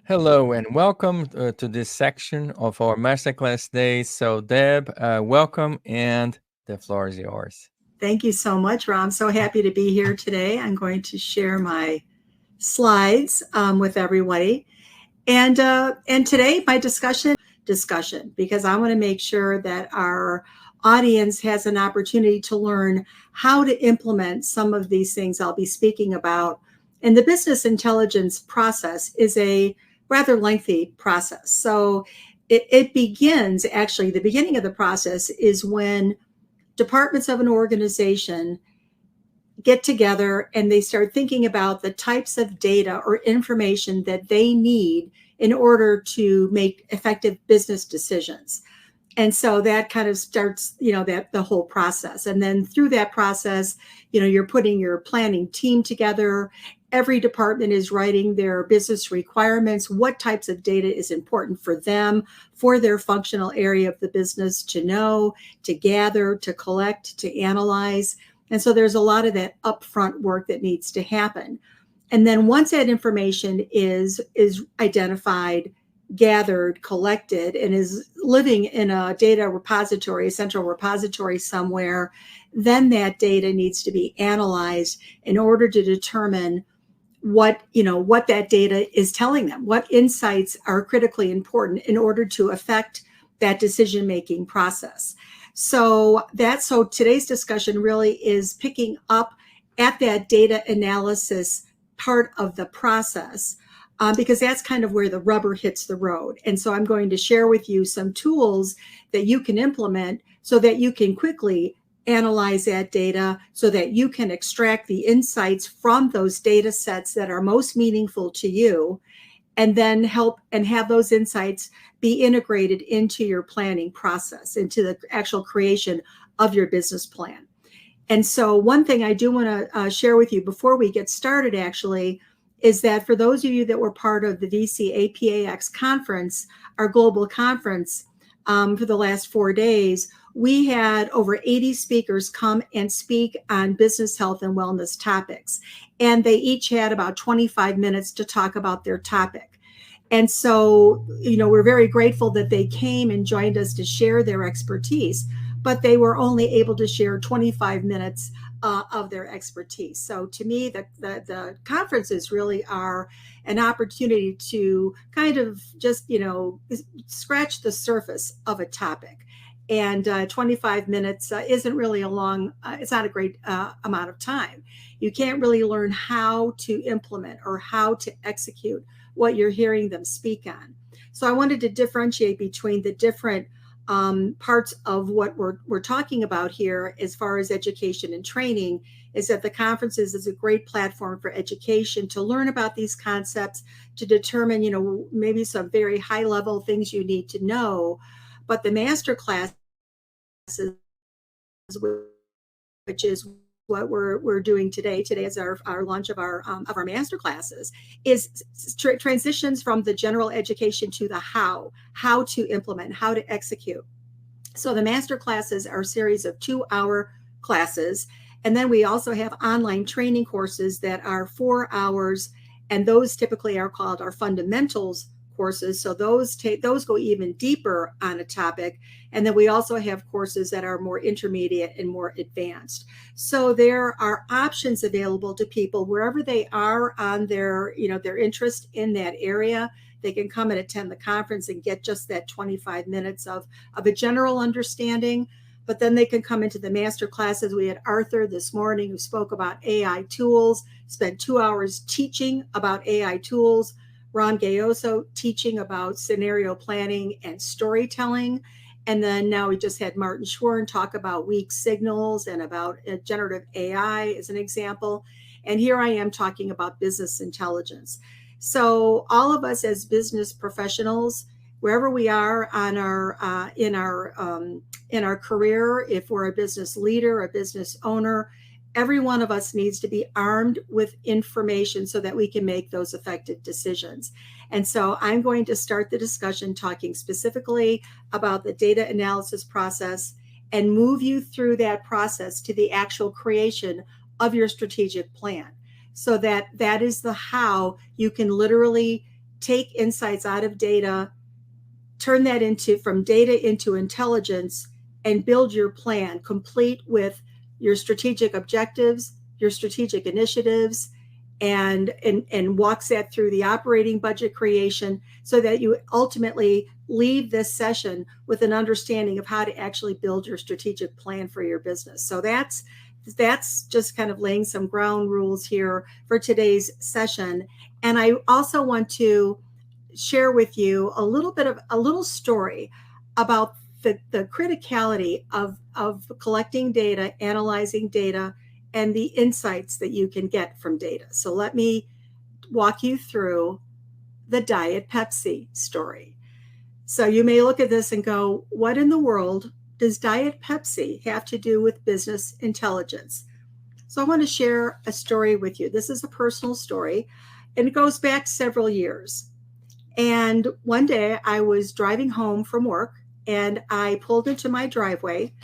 Hello and welcome to this section of our Masterclass Days. So, Deb, welcome, and the floor is yours. Thank you so much, Ron. I'm so happy to be here today. I'm going to share my slides with everybody. And today my discussion because I want to make sure that our audience has an opportunity to learn how to implement some of these things I'll be speaking about. And the business intelligence process is a rather lengthy process. So it begins, actually, the beginning of the process is when departments of an organization get together and they start thinking about the types of data or information that they need in order to make effective business decisions. And so that kind of starts, that the whole process. And then through that process, you're putting your planning team together. Every department is writing their business requirements, what types of data is important for them, for their functional area of the business to know, to gather, to collect, to analyze. And so there's a lot of that upfront work that needs to happen. And then once that information is identified, gathered, collected, and is living in a data repository, a central repository somewhere, then that data needs to be analyzed in order to determine what that data is telling them, what insights are critically important in order to affect that decision-making process. So today's discussion really is picking up at that data analysis part of the process, because that's kind of where the rubber hits the road. And so I'm going to share with you some tools that you can implement so that you can quickly analyze that data, so that you can extract the insights from those data sets that are most meaningful to you, and then help and have those insights be integrated into your planning process, into the actual creation of your business plan. And so one thing I do want to share with you before we get started, actually, is that for those of you that were part of the DC APAX conference, our global conference, for the last 4 days, we had over 80 speakers come and speak on business health and wellness topics. And they each had about 25 minutes to talk about their topic. And so, we're very grateful that they came and joined us to share their expertise, but they were only able to share 25 minutes of their expertise. So to me, the conferences really are an opportunity to kind of just, scratch the surface of a topic. And 25 minutes isn't really it's not a great amount of time. You can't really learn how to implement or how to execute what you're hearing them speak on. So I wanted to differentiate between the different parts of what we're talking about here as far as education and training, is that the conferences is a great platform for education to learn about these concepts, to determine, maybe some very high level things you need to know. But the Masterclass, which is what we're doing today. Today is our launch of our master classes, is transitions from the general education to the how to implement, how to execute. So the master classes are a series of 2-hour classes. And then we also have online training courses that are 4 hours. And those typically are called our fundamentals courses. So those go even deeper on a topic. And then we also have courses that are more intermediate and more advanced. So there are options available to people wherever they are on their interest in that area. They can come and attend the conference and get just that 25 minutes of a general understanding. But then they can come into the master classes. We had Arthur this morning who spoke about AI tools, spent 2 hours teaching about AI tools. Ron Gayoso teaching about scenario planning and storytelling. And then now we just had Martin Schwern talk about weak signals and about generative AI as an example. And here I am talking about business intelligence. So all of us as business professionals, wherever we are on in our career, if we're a business leader, a business owner, every one of us needs to be armed with information so that we can make those effective decisions. And so I'm going to start the discussion talking specifically about the data analysis process and move you through that process to the actual creation of your strategic plan. So that is the how you can literally take insights out of data, turn that from data into intelligence, and build your plan complete with your strategic objectives, your strategic initiatives, and walks that through the operating budget creation, so that you ultimately leave this session with an understanding of how to actually build your strategic plan for your business. So that's just kind of laying some ground rules here for today's session. And I also want to share with you a little story about the criticality of collecting data, analyzing data, and the insights that you can get from data. So let me walk you through the Diet Pepsi story. So you may look at this and go, what in the world does Diet Pepsi have to do with business intelligence? So I want to share a story with you. This is a personal story, and it goes back several years. And one day I was driving home from work, and I pulled into my driveway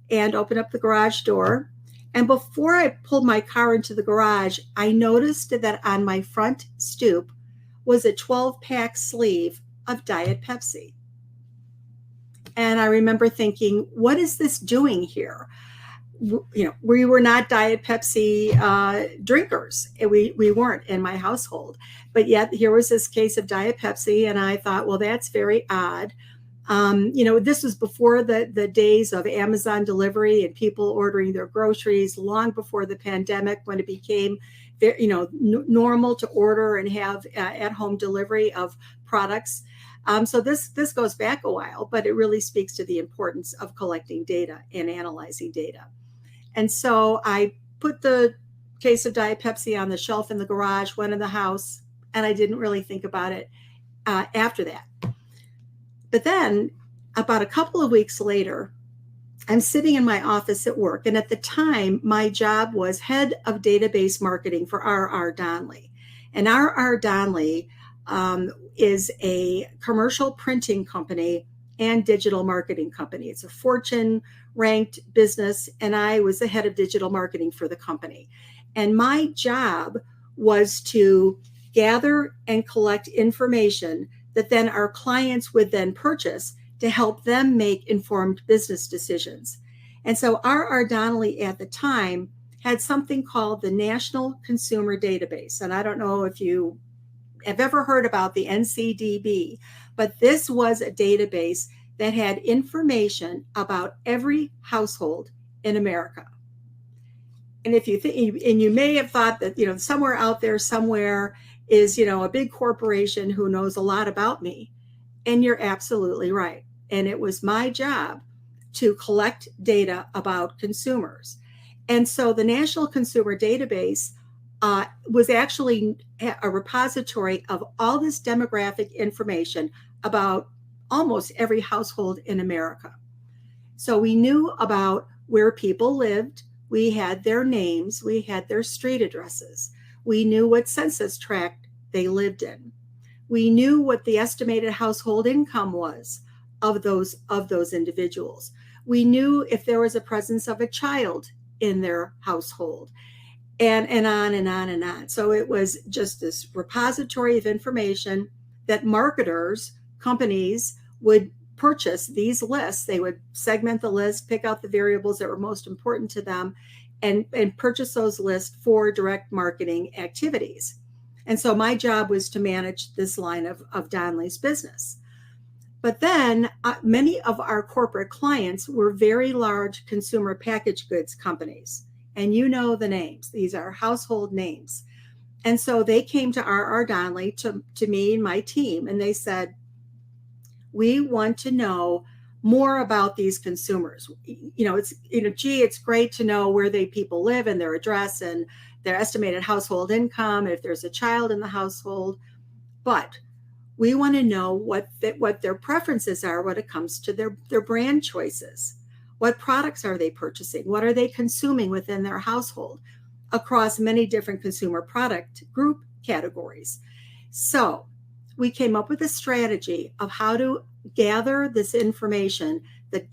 and opened up the garage door. And before I pulled my car into the garage, I noticed that on my front stoop was a 12-pack sleeve of Diet Pepsi. And I remember thinking, what is this doing here? We were not Diet Pepsi drinkers. We weren't in my household. But yet here was this case of Diet Pepsi, and I thought, well, that's very odd. This was before the days of Amazon delivery and people ordering their groceries, long before the pandemic, when it became normal to order and have at-home delivery of products. So this goes back a while, but it really speaks to the importance of collecting data and analyzing data. And so I put the case of Diet Pepsi on the shelf in the garage, went in the house, and I didn't really think about it after that. But then about a couple of weeks later, I'm sitting in my office at work. And at the time, my job was head of database marketing for R.R. Donnelley. And R.R. Donnelley is a commercial printing company and digital marketing company. It's a Fortune-ranked business, and I was the head of digital marketing for the company. And my job was to gather and collect information that then our clients would then purchase to help them make informed business decisions. And so R.R. Donnelley at the time had something called the National Consumer Database. And I don't know if you have ever heard about the NCDB, but this was a database that had information about every household in America. And if you think, and you may have thought that, somewhere out there, somewhere is, a big corporation who knows a lot about me. And you're absolutely right. And it was my job to collect data about consumers. And so the National Consumer Database was actually a repository of all this demographic information about almost every household in America. So we knew about where people lived. We had their names. We had their street addresses. We knew what census tract they lived in. We knew what the estimated household income was of those individuals. We knew if there was a presence of a child in their household, and on and on and on. So it was just this repository of information that marketers, companies would purchase these lists. They would segment the list, pick out the variables that were most important to them, and purchase those lists for direct marketing activities. And so my job was to manage this line of Donnelley's business. But then many of our corporate clients were very large consumer packaged goods companies. And you know the names. These are household names. And so they came to R.R. Donnelley, to me and my team, and they said, we want to know more about these consumers. It's great to know where people live and their address and their estimated household income, if there's a child in the household. But we want to know what their preferences are when it comes to their brand choices. What products are they purchasing? What are they consuming within their household across many different consumer product group categories? So we came up with a strategy of how to gather this information, the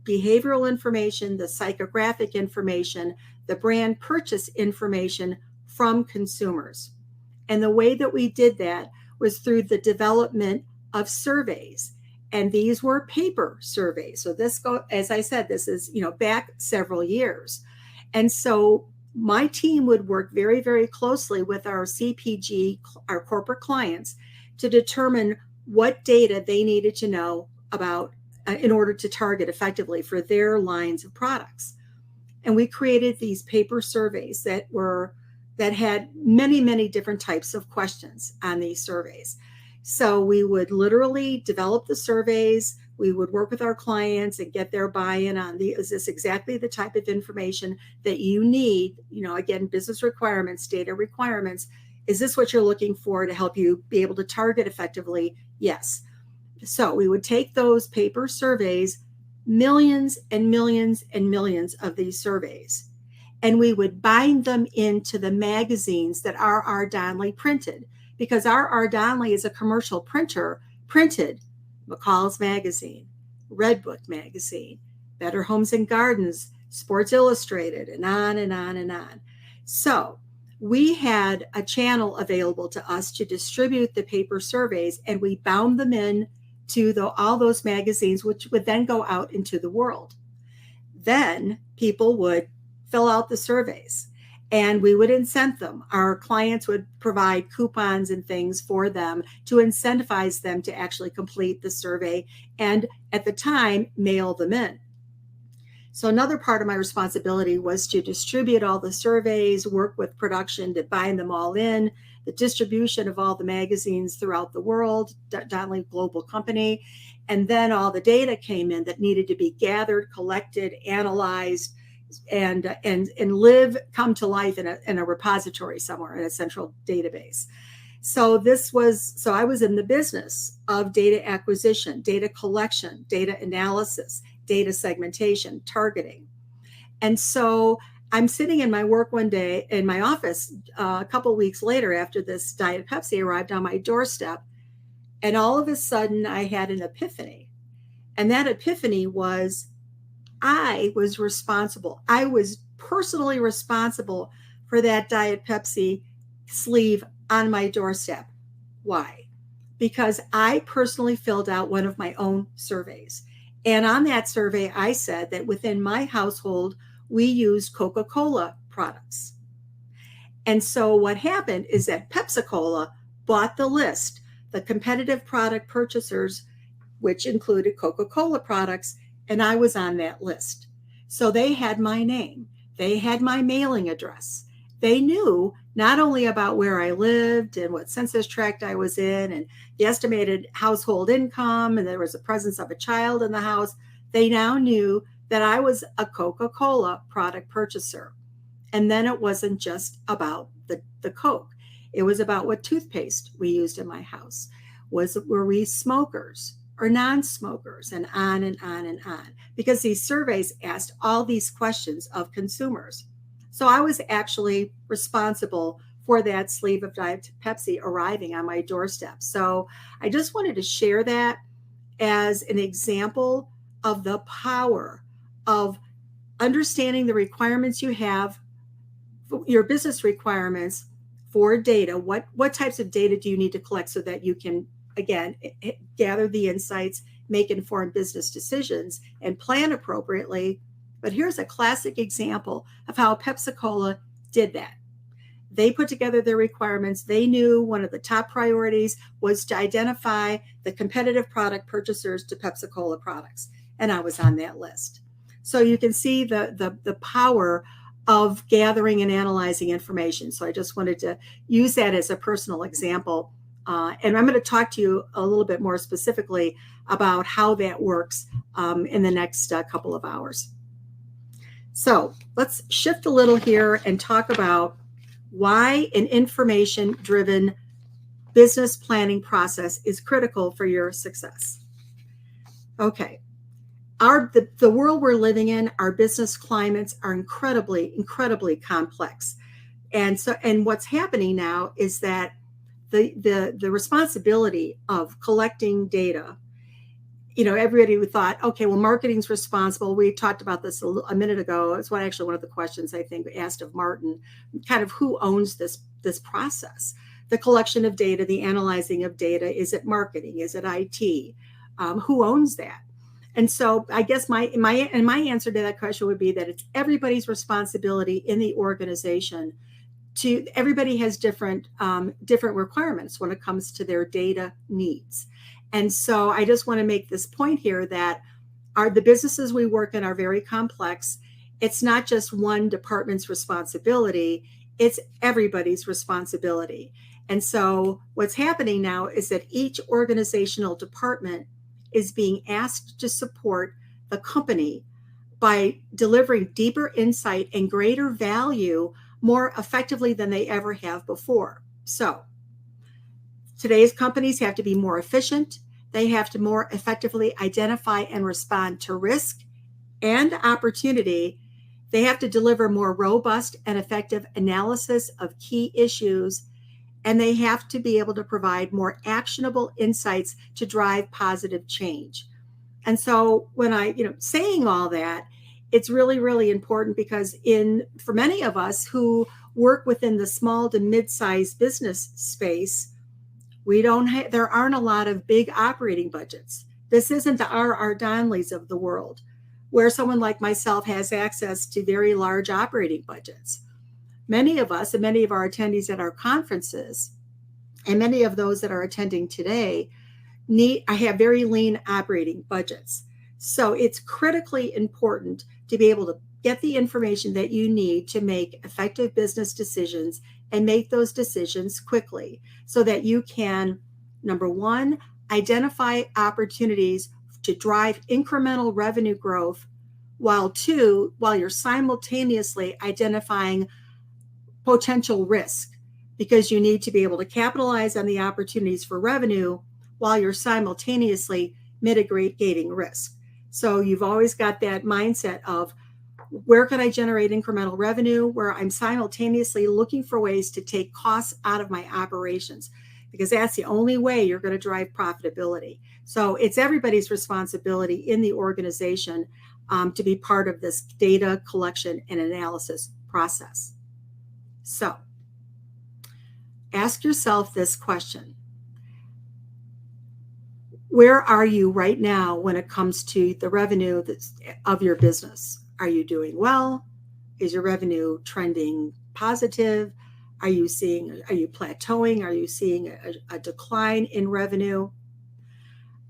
behavioral information, the psychographic information, the brand purchase information from consumers. And the way that we did that was through the development of surveys. And these were paper surveys. So as I said, this is, back several years. And so my team would work very, very closely with our CPG, our corporate clients, to determine what data they needed to know about in order to target effectively for their lines of products. And we created these paper surveys that had many, many different types of questions on these surveys. So we would literally develop the surveys. We would work with our clients and get their buy-in on is this exactly the type of information that you need? Again, business requirements, data requirements. Is this what you're looking for to help you be able to target effectively? Yes. So we would take those paper surveys, millions and millions and millions of these surveys, and we would bind them into the magazines that R.R. Donnelley printed, because R.R. Donnelley is a commercial printer, printed McCall's Magazine, Redbook Magazine, Better Homes and Gardens, Sports Illustrated, and on and on and on. So we had a channel available to us to distribute the paper surveys, and we bound them in to all those magazines, which would then go out into the world. Then people would fill out the surveys, and we would incent them. Our clients would provide coupons and things for them to incentivize them to actually complete the survey, and at the time, mail them in. So another part of my responsibility was to distribute all the surveys, work with production to bind them all in, the distribution of all the magazines throughout the world, Donnelley Global Company, and then all the data came in that needed to be gathered, collected, analyzed, and come to life in a repository somewhere, in a central database. So I was in the business of data acquisition, data collection, data analysis, data segmentation, targeting. And so I'm sitting in my work one day in my office a couple of weeks later after this Diet Pepsi arrived on my doorstep. And all of a sudden I had an epiphany. And that epiphany was I was personally responsible for that Diet Pepsi sleeve on my doorstep. Why? Because I personally filled out one of my own surveys. And on that survey, I said that within my household, we used Coca-Cola products. And so what happened is that Pepsi-Cola bought the list, the competitive product purchasers, which included Coca-Cola products, and I was on that list. So they had my name. They had my mailing address. They knew not only about where I lived and what census tract I was in and the estimated household income, and there was a presence of a child in the house. They now knew that I was a Coca-Cola product purchaser. And then it wasn't just about the Coke. It was about what toothpaste we used in my house. Were we smokers or non-smokers, and on and on and on, because these surveys asked all these questions of consumers. So I was actually responsible for that sleeve of Diet Pepsi arriving on my doorstep. So I just wanted to share that as an example of the power of understanding the requirements you have, your business requirements for data. What types of data do you need to collect so that you can, again, gather the insights, make informed business decisions, and plan appropriately. But here's a classic example of how Pepsi-Cola did that. They put together their requirements. They knew one of the top priorities was to identify the competitive product purchasers to Pepsi-Cola products. And I was on that list. So you can see the power of gathering and analyzing information. So I just wanted to use that as a personal example. And I'm going to talk to you a little bit more specifically about how that works in the next couple of hours. So let's shift a little here and talk about why an information-driven business planning process is critical for your success. Okay. The world we're living in, our business climates are incredibly, incredibly complex. And what's happening now is that the responsibility of collecting data, everybody thought, okay, well, marketing's responsible. We talked about this a minute ago. It's one of the questions I think asked of Martin, kind of who owns this process. the collection of data, the analyzing of data? Is it marketing? Is it IT? Who owns that? And so I guess my answer to that question would be that it's everybody's responsibility in the organization. Everybody has different requirements when it comes to their data needs. And so I just want to make this point here that the businesses we work in are very complex. It's not just one department's responsibility, it's everybody's responsibility. And so what's happening now is that each organizational department is being asked to support the company by delivering deeper insight and greater value more effectively than they ever have before. So today's companies have to be more efficient. They have to more effectively identify and respond to risk and opportunity. They have to deliver more robust and effective analysis of key issues, and they have to be able to provide more actionable insights to drive positive change. And so when saying all that, it's really, really important because for many of us who work within the small to mid-sized business space, there aren't a lot of big operating budgets. This isn't the R.R. Donnellys of the world, where someone like myself has access to very large operating budgets. Many of us and many of our attendees at our conferences, and many of those that are attending today, have very lean operating budgets. So it's critically important to be able to get the information that you need to make effective business decisions and make those decisions quickly so that you can, number one, identify opportunities to drive incremental revenue growth, while you're simultaneously identifying potential risk, because you need to be able to capitalize on the opportunities for revenue while you're simultaneously mitigating risk. So you've always got that mindset of, where can I generate incremental revenue, where I'm simultaneously looking for ways to take costs out of my operations, because that's the only way you're going to drive profitability. So it's everybody's responsibility in the organization to be part of this data collection and analysis process. So ask yourself this question. Where are you right now when it comes to the revenue of your business? Are you doing well? Is your revenue trending positive? Are you plateauing? Are you seeing a decline in revenue?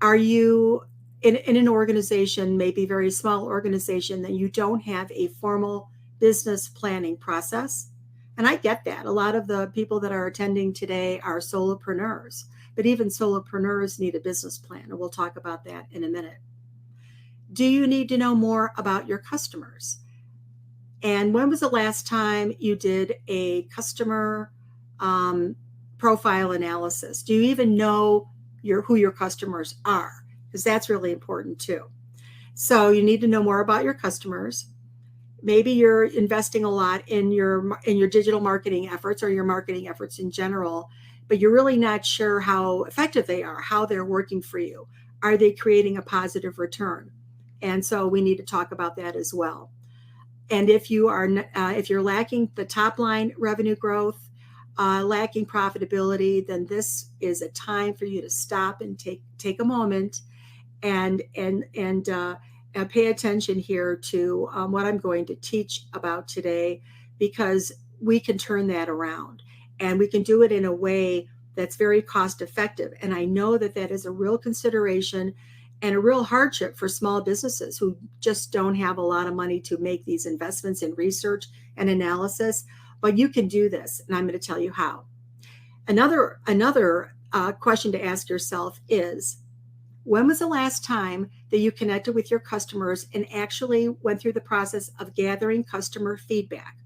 Are you in an organization, maybe very small organization, that you don't have a formal business planning process? And I get that. A lot of the people that are attending today are solopreneurs, but even solopreneurs need a business plan, and we'll talk about that in a minute. Do you need to know more about your customers? And when was the last time you did a customer profile analysis? Do you even know who your customers are? Because that's really important too. So you need to know more about your customers. Maybe you're investing a lot in your digital marketing efforts or your marketing efforts in general, but you're really not sure how effective they are, how they're working for you. Are they creating a positive return? And so we need to talk about that as well. And if you're lacking the top line revenue growth, lacking profitability, then this is a time for you to stop and take a moment and pay attention here to what I'm going to teach about today, because we can turn that around and we can do it in a way that's very cost effective. And I know that is a real consideration and a real hardship for small businesses who just don't have a lot of money to make these investments in research and analysis. But you can do this, and I'm going to tell you how. Another question to ask yourself is, when was the last time that you connected with your customers and actually went through the process of gathering customer feedback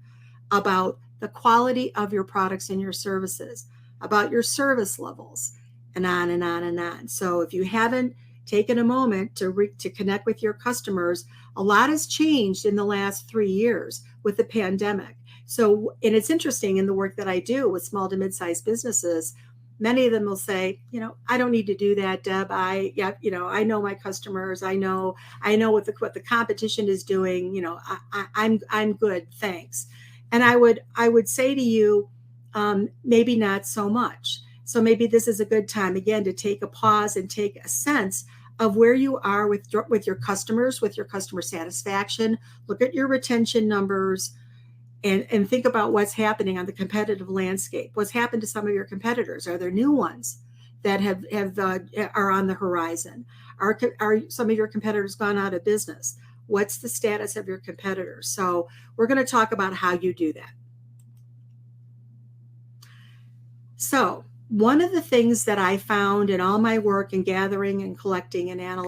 about the quality of your products and your services, about your service levels, and on and on and on? So if you haven't taken a moment to connect with your customers, a lot has changed in the last 3 years with the pandemic. So, and it's interesting in the work that I do with small to mid-sized businesses, many of them will say, I don't need to do that, Deb. I know my customers. I know what the competition is doing. I'm good, thanks. And I would say to you, maybe not so much. So maybe this is a good time, again, to take a pause and take a sense of where you are with your customers, with your customer satisfaction. Look at your retention numbers and think about what's happening on the competitive landscape. What's happened to some of your competitors? Are there new ones that are on the horizon? Are some of your competitors gone out of business? What's the status of your competitors? So we're going to talk about how you do that. So one of the things that I found in all my work in gathering and collecting and analyzing